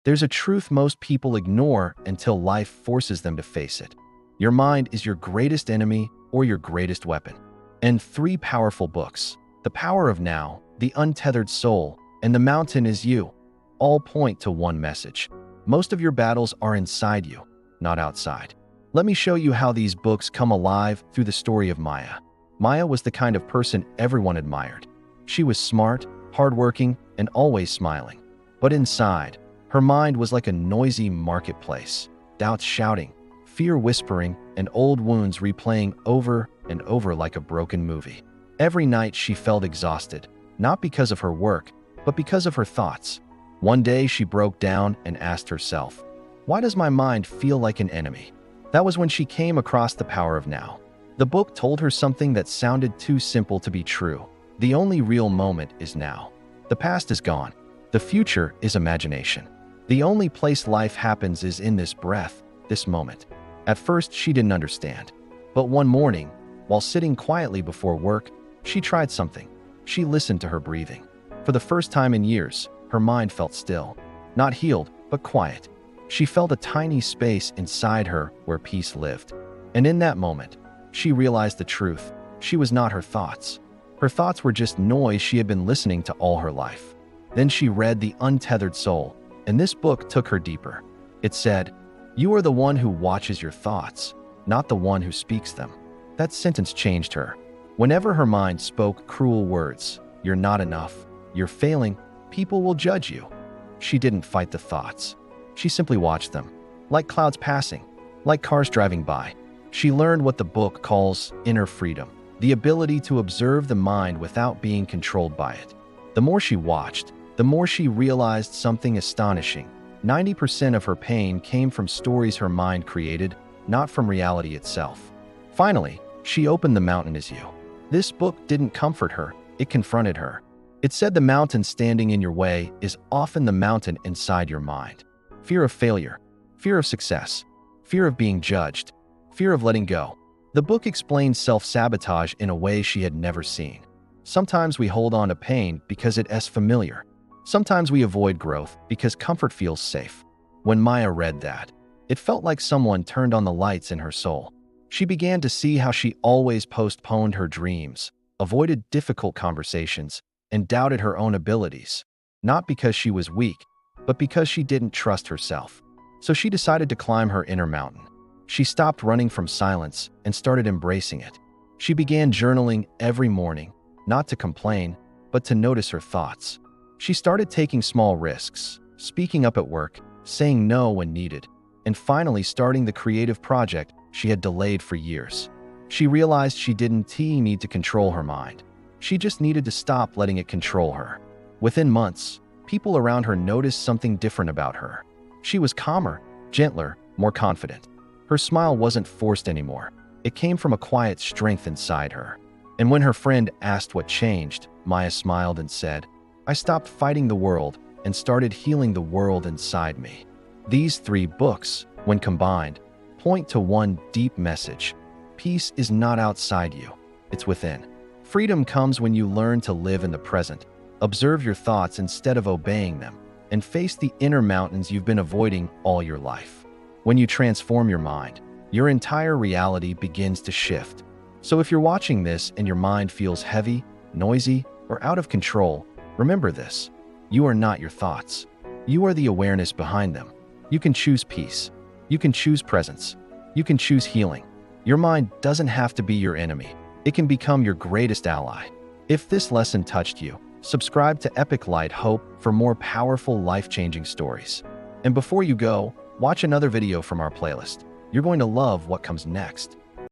There's a truth most people ignore until life forces them to face it. Your mind is your greatest enemy or your greatest weapon. And three powerful books, The Power of Now, The Untethered Soul, and The Mountain is You, all point to one message. Most of your battles are inside you, not outside. Let me show you how these books come alive through the story of Maya. Maya was the kind of person everyone admired. She was smart, hardworking, and always smiling. But inside, her mind was like a noisy marketplace, doubts shouting, fear whispering, and old wounds replaying over and over like a broken movie. Every night she felt exhausted, not because of her work, but because of her thoughts. One day she broke down and asked herself, "Why does my mind feel like an enemy?" That was when she came across The Power of Now. The book told her something that sounded too simple to be true. The only real moment is now. The past is gone. The future is imagination. The only place life happens is in this breath, this moment. At first, she didn't understand. But one morning, while sitting quietly before work, she tried something. She listened to her breathing. For the first time in years, her mind felt still. Not healed, but quiet. She felt a tiny space inside her where peace lived. And in that moment, she realized the truth. She was not her thoughts. Her thoughts were just noise she had been listening to all her life. Then she read The Untethered Soul, and this book took her deeper. It said, "You are the one who watches your thoughts, not the one who speaks them." That sentence changed her. Whenever her mind spoke cruel words, "You're not enough," "You're failing," "People will judge you," she didn't fight the thoughts. She simply watched them, like clouds passing, like cars driving by. She learned what the book calls inner freedom, the ability to observe the mind without being controlled by it. The more she watched, the more she realized something astonishing. 90% of her pain came from stories her mind created, not from reality itself. Finally, she opened The Mountain is You. This book didn't comfort her, it confronted her. It said the mountain standing in your way is often the mountain inside your mind. Fear of failure, fear of success, fear of being judged, fear of letting go. The book explained self-sabotage in a way she had never seen. Sometimes we hold on to pain because it is familiar. Sometimes we avoid growth because comfort feels safe. When Maya read that, it felt like someone turned on the lights in her soul. She began to see how she always postponed her dreams, avoided difficult conversations, and doubted her own abilities. Not because she was weak, but because she didn't trust herself. So she decided to climb her inner mountain. She stopped running from silence and started embracing it. She began journaling every morning, not to complain, but to notice her thoughts. She started taking small risks, speaking up at work, saying no when needed, and finally starting the creative project she had delayed for years. She realized she didn't need to control her mind. She just needed to stop letting it control her. Within months, people around her noticed something different about her. She was calmer, gentler, more confident. Her smile wasn't forced anymore. It came from a quiet strength inside her. And when her friend asked what changed, Maya smiled and said, "I stopped fighting the world and started healing the world inside me." These three books, when combined, point to one deep message. Peace is not outside you, it's within. Freedom comes when you learn to live in the present, observe your thoughts instead of obeying them, and face the inner mountains you've been avoiding all your life. When you transform your mind, your entire reality begins to shift. So if you're watching this and your mind feels heavy, noisy, or out of control, remember this. You are not your thoughts. You are the awareness behind them. You can choose peace. You can choose presence. You can choose healing. Your mind doesn't have to be your enemy. It can become your greatest ally. If this lesson touched you, subscribe to Epic Light Hope for more powerful, life-changing stories. And before you go, watch another video from our playlist. You're going to love what comes next.